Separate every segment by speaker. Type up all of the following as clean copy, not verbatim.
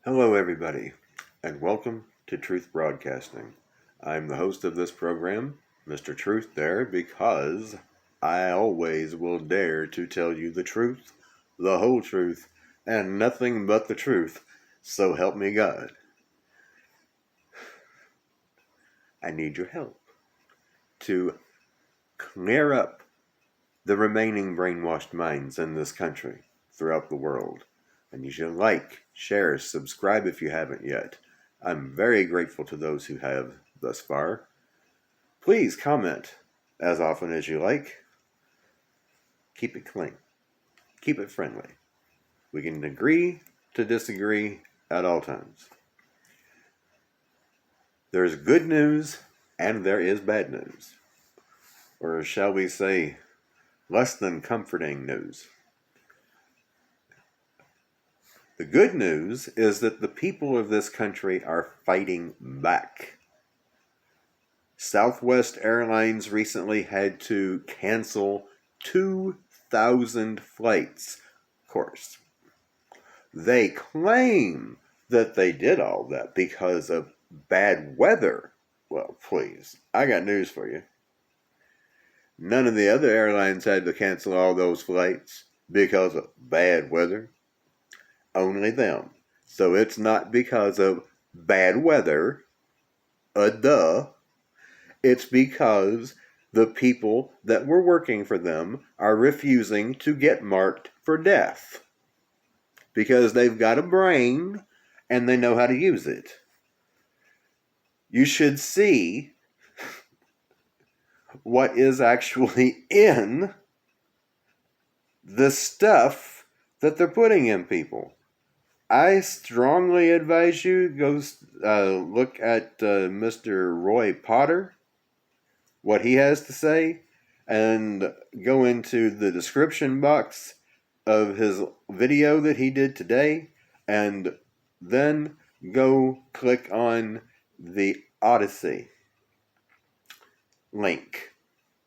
Speaker 1: Hello, everybody, and welcome to Truth Broadcasting. I'm the host of this program, Mr. Truth Dare, because I always will dare to tell you the truth, the whole truth, and nothing but the truth, so help me God. I need your help to clear up the remaining brainwashed minds in this country, throughout the world. I need you to like, share, subscribe if you haven't yet. I'm very grateful to those who have thus far. Please comment as often as you like. Keep it clean. Keep it friendly. We can agree to disagree at all times. There's good news and there is bad news. Or shall we say, less than comforting news. The good news is that the people of this country are fighting back. Southwest Airlines recently had to cancel 2,000 flights. Of course, they claim that they did all that because of bad weather. Well, please, I got news for you. None of the other airlines had to cancel all those flights because of bad weather. Only them. So it's not because of bad weather. Duh. It's because the people that were working for them are refusing to get marked for death. Because they've got a brain and they know how to use it. You should see what is actually in the stuff that they're putting in people. I strongly advise you go look at Mr. Roy Potter, what he has to say, and go into the description box of his video that he did today, and then go click on the Odyssey link,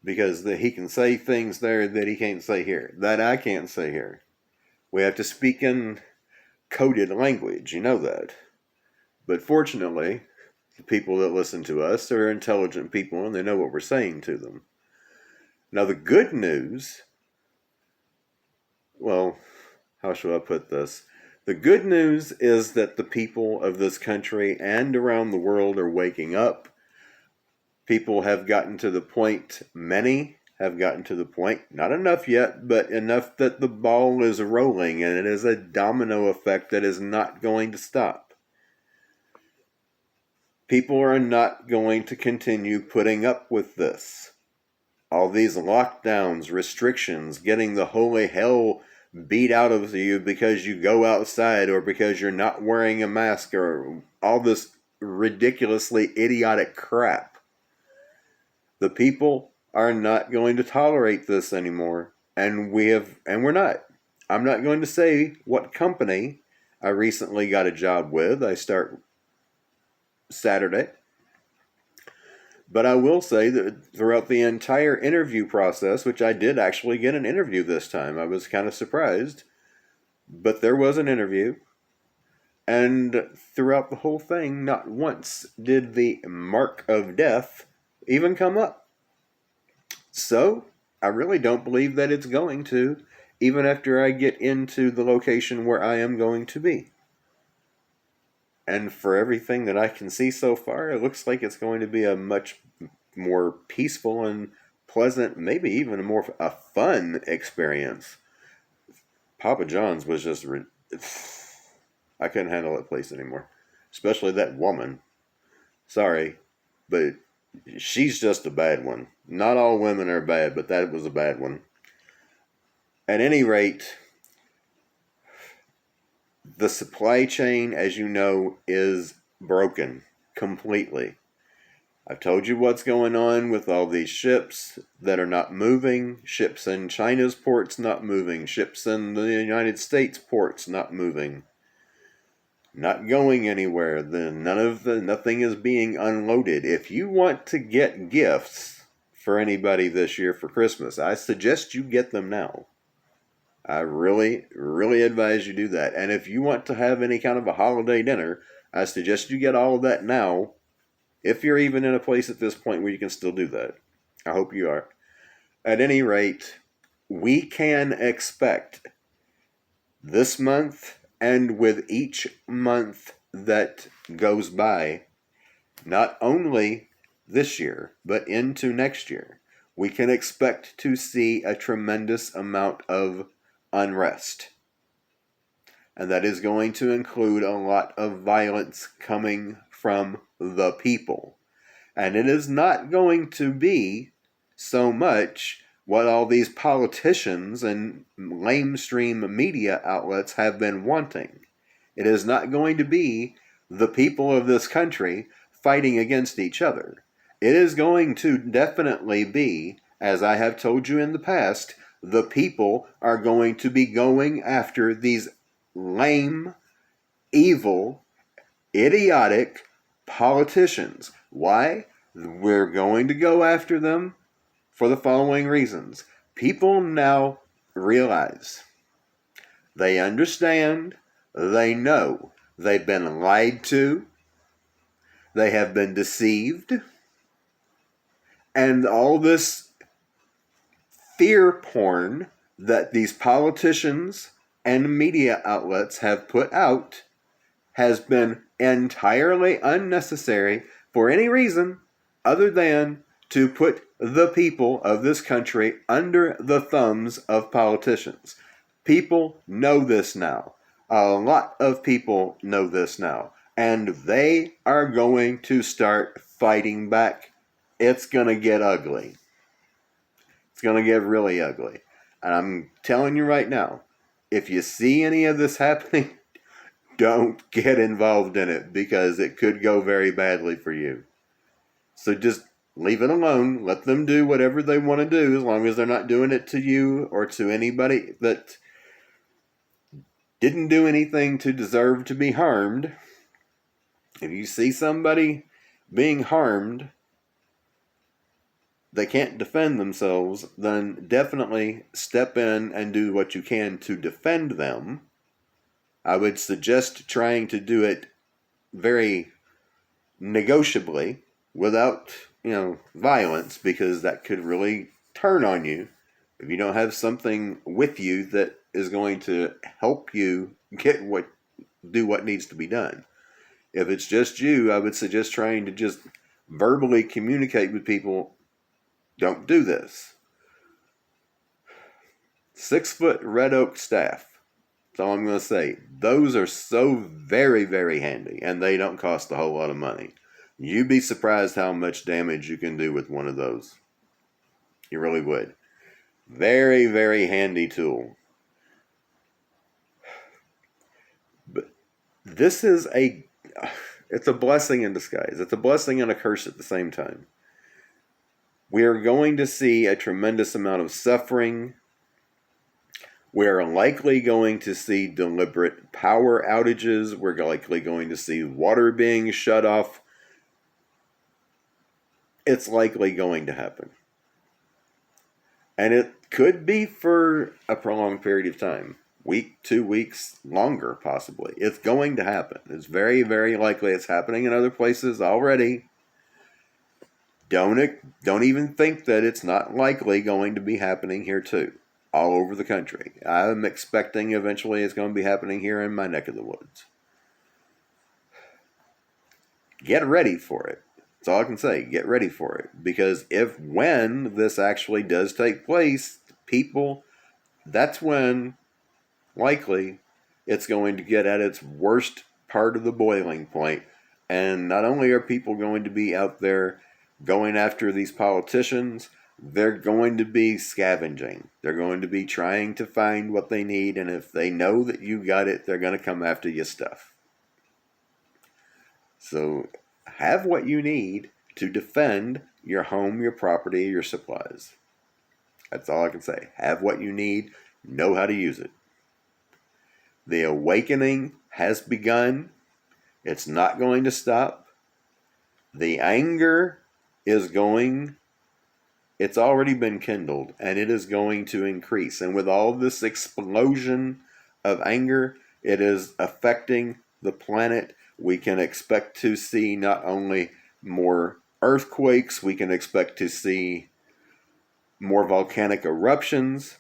Speaker 1: because he can say things there that he can't say here, that I can't say here. We have to speak in coded language, you know that. But fortunately, the people that listen to us are intelligent people and they know what we're saying to them. Now, the good news, well, how shall I put this? The good news is that the people of this country and around the world are waking up. People have gotten to the point, many have gotten to the point, not enough yet, but enough that the ball is rolling and it is a domino effect that is not going to stop. People are not going to continue putting up with this. All these lockdowns, restrictions, getting the holy hell beat out of you because you go outside or because you're not wearing a mask, or all this ridiculously idiotic crap. The people are not going to tolerate this anymore, and we're not. I'm not going to say what company I recently got a job with. I start Saturday. But I will say that throughout the entire interview process, which I did actually get an interview this time, I was kind of surprised, but there was an interview. And throughout the whole thing, not once did the mark of death even come up. So, I really don't believe that it's going to, even after I get into the location where I am going to be. And for everything that I can see so far, it looks like it's going to be a much more peaceful and pleasant, maybe even a fun experience. Papa John's was just... I couldn't handle that place anymore. Especially that woman. Sorry, but she's just a bad one. Not all women are bad, but that was a bad one. At any rate, the supply chain, as you know, is broken completely. I've told you what's going on with all these ships that are not moving. Ships in China's ports not moving. Ships in the United States ports not moving. Not going anywhere. Nothing is being unloaded. If you want to get gifts for anybody this year for Christmas, I suggest you get them now. I really, really advise you do that. And if you want to have any kind of a holiday dinner, I suggest you get all of that now, if you're even in a place at this point where you can still do that. I hope you are. At any rate, we can expect this month, and with each month that goes by, not only this year, but into next year, we can expect to see a tremendous amount of unrest. And that is going to include a lot of violence coming from the people. And it is not going to be so much what all these politicians and lamestream media outlets have been wanting. It is not going to be the people of this country fighting against each other. It is going to definitely be, as I have told you in the past, the people are going to be going after these lame, evil, idiotic politicians. Why? We're going to go after them for the following reasons. People now realize, they understand, they know they've been lied to, they have been deceived, and all this fear porn that these politicians and media outlets have put out has been entirely unnecessary for any reason other than to put the people of this country under the thumbs of politicians. People know this now. A lot of people know this now. And they are going to start fighting back. It's going to get ugly. It's going to get really ugly. And I'm telling you right now, if you see any of this happening, don't get involved in it, because it could go very badly for you. So just leave it alone. Let them do whatever they want to do, as long as they're not doing it to you or to anybody that didn't do anything to deserve to be harmed. If you see somebody being harmed, they can't defend themselves, then definitely step in and do what you can to defend them. I would suggest trying to do it very negotiably, without, violence, because that could really turn on you if you don't have something with you that is going to help you do what needs to be done. If it's just you, I would suggest trying to just verbally communicate with people. Don't do this. 6-foot red oak staff. That's all I'm going to say. Those are so very, very handy, and they don't cost a whole lot of money. You'd be surprised how much damage you can do with one of those. You really would. Very, very handy tool. But this is it's a blessing in disguise. It's a blessing and a curse at the same time. We are going to see a tremendous amount of suffering. We are likely going to see deliberate power outages. We're likely going to see water being shut off. It's likely going to happen. And it could be for a prolonged period of time. Week, 2 weeks, longer possibly. It's going to happen. It's very, very likely. It's happening in other places already. Don't even think that it's not likely going to be happening here too. All over the country. I'm expecting eventually it's going to be happening here in my neck of the woods. Get ready for it. That's all I can say. Get ready for it. Because when this actually does take place, that's when likely it's going to get at its worst part of the boiling point. And not only are people going to be out there going after these politicians, they're going to be scavenging. They're going to be trying to find what they need, and if they know that you got it, they're going to come after your stuff. So have what you need to defend your home, your property, your supplies. That's all I can say. Have what you need. Know how to use it. The awakening has begun. It's not going to stop. The anger is going It's already been kindled, and it is going to increase. And with all this explosion of anger, it is affecting the planet. We can expect to see not only more earthquakes, we can expect to see more volcanic eruptions,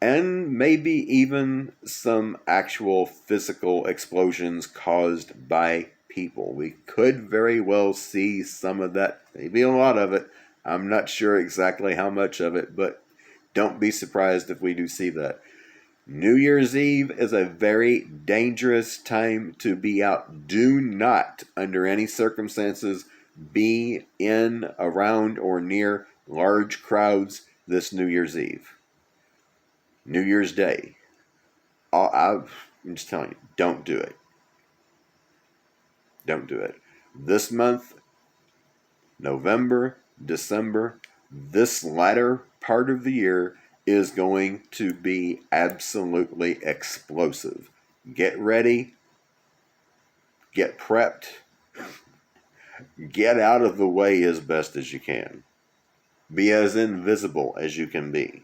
Speaker 1: and maybe even some actual physical explosions caused by people. We could very well see some of that, maybe a lot of it. I'm not sure exactly how much of it, but don't be surprised if we do see that. New Year's Eve is a very dangerous time to be out. Do not, under any circumstances, be in, around, or near large crowds this New Year's Eve. New Year's Day. I'm just telling you, don't do it. Don't do it. This month, November, December, this latter part of the year is going to be absolutely explosive. Get ready, get prepped, get out of the way as best as you can. Be as invisible as you can be.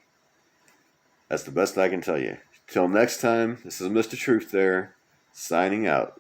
Speaker 1: That's the best I can tell you. Till next time, this is Mr. Truth there, signing out.